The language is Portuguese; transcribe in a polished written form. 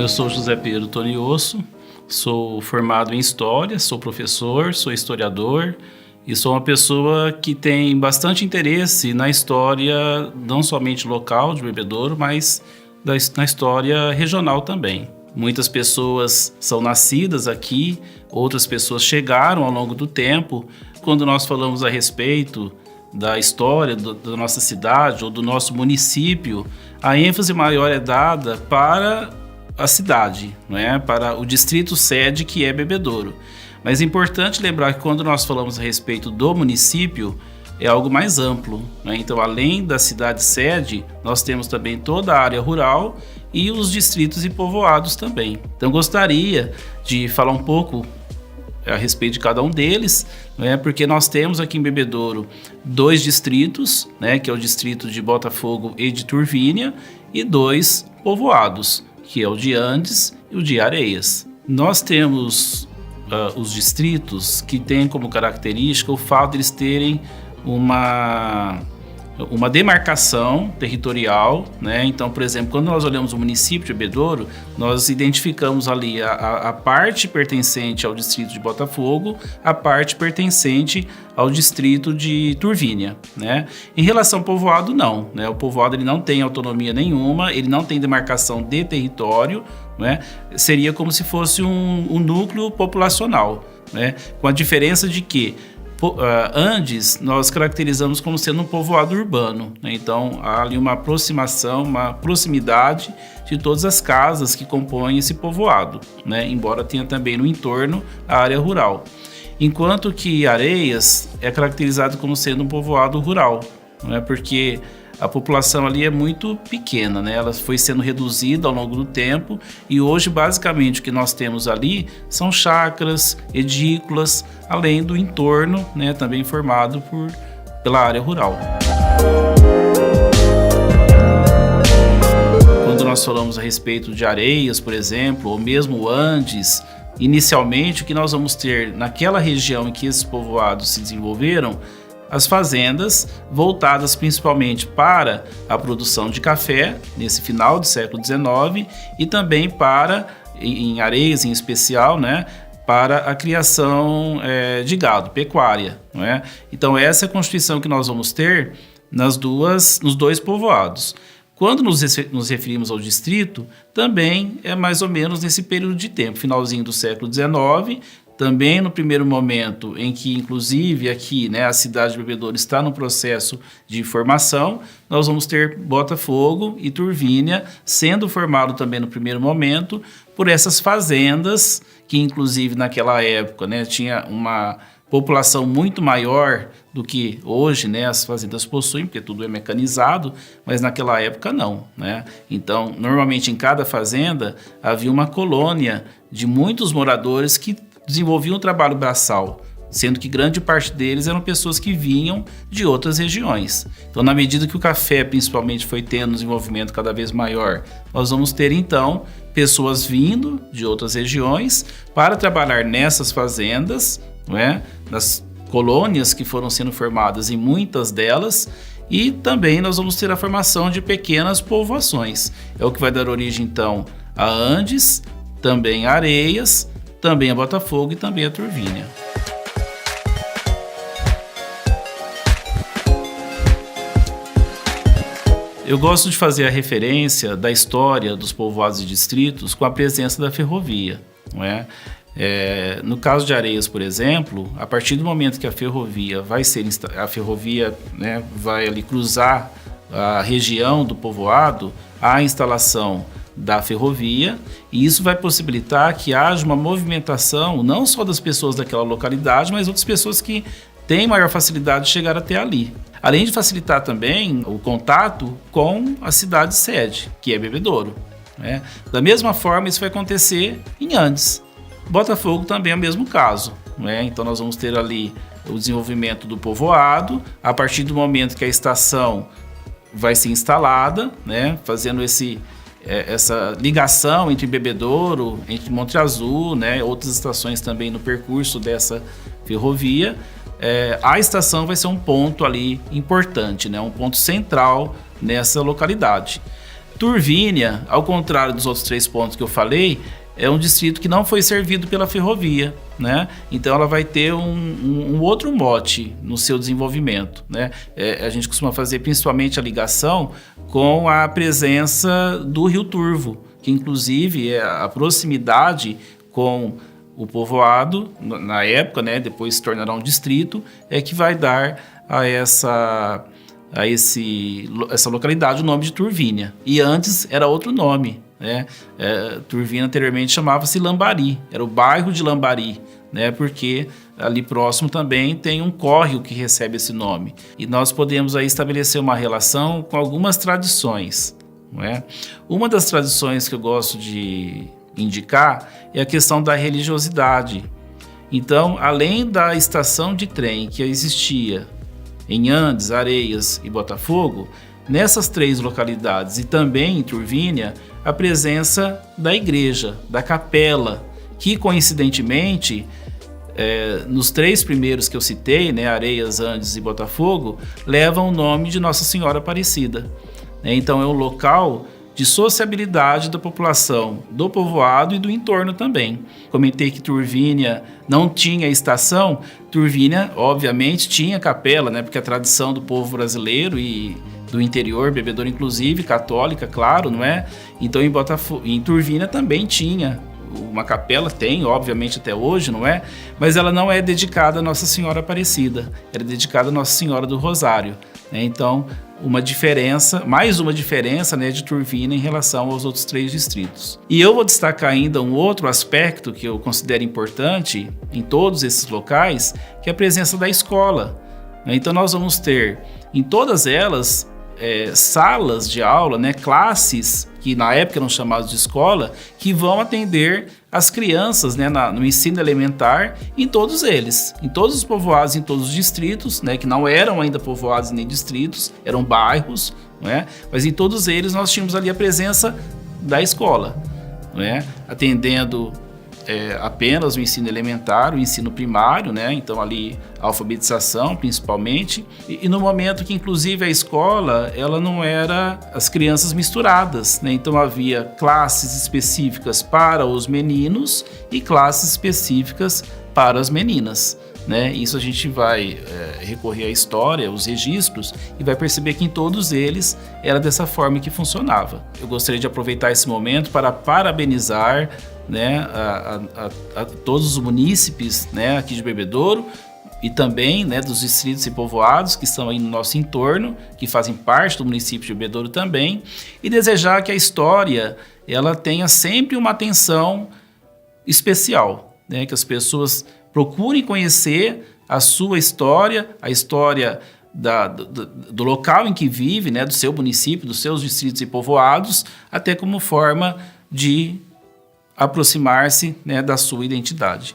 Eu sou José Pedro Tonioso, sou formado em História, sou professor, sou historiador e sou uma pessoa que tem bastante interesse na história, não somente local de Bebedouro, mas na história regional também. Muitas pessoas são nascidas aqui, outras pessoas chegaram ao longo do tempo. Quando nós falamos a respeito da história da nossa cidade ou do nosso município, a ênfase maior é dada para a cidade, não é? Para o distrito sede, que é Bebedouro. Mas é importante lembrar que quando nós falamos a respeito do município, é algo mais amplo, né? Então, além da cidade sede, nós temos também toda a área rural e os distritos e povoados também. Então, gostaria de falar um pouco a respeito de cada um deles, né? Porque nós temos aqui em Bebedouro 2 distritos, né? Que é o distrito de Botafogo e de Turvínia, e 2 povoados, que é o de Andes e o de Areias. Nós temos os distritos que têm como característica o fato de eles terem uma demarcação territorial, né? Então, por exemplo, quando nós olhamos o município de Bebedouro, nós identificamos ali a parte pertencente ao distrito de Botafogo, a parte pertencente ao distrito de Turvínia, né? Em relação ao povoado, não, né? O povoado ele não tem autonomia nenhuma, ele não tem demarcação de território, né? Seria como se fosse um núcleo populacional, né? Com a diferença de que Andes nós caracterizamos como sendo um povoado urbano, né? Então há ali uma aproximação, uma proximidade de todas as casas que compõem esse povoado, né? Embora tenha também no entorno a área rural. Enquanto que Areias é caracterizado como sendo um povoado rural, né? Porque a população ali é muito pequena, né? Ela foi sendo reduzida ao longo do tempo e hoje, basicamente, o que nós temos ali são chácaras, edículas, além do entorno, né? Também formado pela área rural. Quando nós falamos a respeito de Areias, por exemplo, ou mesmo Andes, inicialmente o que nós vamos ter naquela região em que esses povoados se desenvolveram, as fazendas voltadas principalmente para a produção de café, nesse final do século XIX, e também para, em Areias em especial, né, para a criação de gado, pecuária, não é? Então essa é a constituição que nós vamos ter nos 2 povoados. Quando nos referimos ao distrito, também é mais ou menos nesse período de tempo, finalzinho do século XIX, também no primeiro momento em que, inclusive, aqui, né, a cidade de Bebedouro está no processo de formação, nós vamos ter Botafogo e Turvínia sendo formado também no primeiro momento por essas fazendas que, inclusive, naquela época, né, tinha uma população muito maior do que hoje, né, as fazendas possuem, porque tudo é mecanizado, mas naquela época não, né? Então, normalmente em cada fazenda havia uma colônia de muitos moradores que desenvolviam um trabalho braçal, sendo que grande parte deles eram pessoas que vinham de outras regiões. Então, na medida que o café, principalmente, foi tendo um desenvolvimento cada vez maior, nós vamos ter, então, pessoas vindo de outras regiões para trabalhar nessas fazendas, não é? Nas colônias que foram sendo formadas em muitas delas, e também nós vamos ter a formação de pequenas povoações. É o que vai dar origem, então, a Andes, também a Areias, também a Botafogo e também a Turvínia. Eu gosto de fazer a referência da história dos povoados e distritos com a presença da ferrovia, não é? No caso de Areias, por exemplo, a partir do momento que a ferrovia né, vai ali cruzar a região do povoado, há a instalação da ferrovia, e isso vai possibilitar que haja uma movimentação não só das pessoas daquela localidade, mas outras pessoas que têm maior facilidade de chegar até ali. Além de facilitar também o contato com a cidade sede, que é Bebedouro, né? Da mesma forma, isso vai acontecer em Andes. Botafogo também é o mesmo caso, né? Então nós vamos ter ali o desenvolvimento do povoado, a partir do momento que a estação vai ser instalada, né? Fazendo essa ligação entre Bebedouro, entre Monte Azul, né? Outras estações também no percurso dessa ferrovia. A estação vai ser um ponto ali importante, né? Um ponto central nessa localidade. Turvínia, ao contrário dos outros 3 pontos que eu falei, é um distrito que não foi servido pela ferrovia, né? Então ela vai ter um outro mote no seu desenvolvimento, né? A gente costuma fazer principalmente a ligação com a presença do Rio Turvo, que inclusive é a proximidade com o povoado, na época, né? Depois se tornará um distrito, é que vai dar a essa localidade o nome de Turvínia. E antes era outro nome, né? Turvínia anteriormente chamava-se Lambari, era o bairro de Lambari, né? Porque ali próximo também tem um córrego que recebe esse nome. E nós podemos aí estabelecer uma relação com algumas tradições, não é? Uma das tradições que eu gosto de indicar é a questão da religiosidade. Então, além da estação de trem que existia em Andes, Areias e Botafogo, nessas 3 localidades e também em Turvínia, a presença da igreja, da capela, que coincidentemente, nos 3 primeiros que eu citei, né, Areias, Andes e Botafogo, levam o nome de Nossa Senhora Aparecida. Então é um local de sociabilidade da população do povoado e do entorno também. Comentei que Turvínia não tinha estação. Turvínia, obviamente, tinha capela, né? Porque a tradição do povo brasileiro e do interior, bebedouro inclusive, católica, claro, não é? Então em Turvínia também tinha uma capela, tem, obviamente, até hoje, não é? Mas ela não é dedicada a Nossa Senhora Aparecida, era dedicada a Nossa Senhora do Rosário, né? Então, mais uma diferença, né, de Turvínia em relação aos outros 3 distritos. E eu vou destacar ainda um outro aspecto que eu considero importante em todos esses locais, que é a presença da escola, né? Então nós vamos ter em todas elas salas de aula, né, classes que na época eram chamadas de escola, que vão atender as crianças, né, no ensino elementar em todos eles, em todos os povoados, em todos os distritos, né, que não eram ainda povoados nem distritos, eram bairros, né, mas em todos eles nós tínhamos ali a presença da escola, né, atendendo apenas o ensino elementar, o ensino primário, né? Então ali a alfabetização principalmente, e no momento que inclusive a escola ela não era as crianças misturadas, né? Então havia classes específicas para os meninos e classes específicas para as meninas, né? Isso a gente vai recorrer à história, os registros, e vai perceber que em todos eles era dessa forma que funcionava. Eu gostaria de aproveitar esse momento para parabenizar, né, a todos os munícipes, né, aqui de Bebedouro e também, né, dos distritos e povoados que estão aí no nosso entorno, que fazem parte do município de Bebedouro também, e desejar que a história ela tenha sempre uma atenção especial, né, que as pessoas procurem conhecer a sua história, a história do local em que vive, né, do seu município, dos seus distritos e povoados, até como forma de aproximar-se, né, da sua identidade.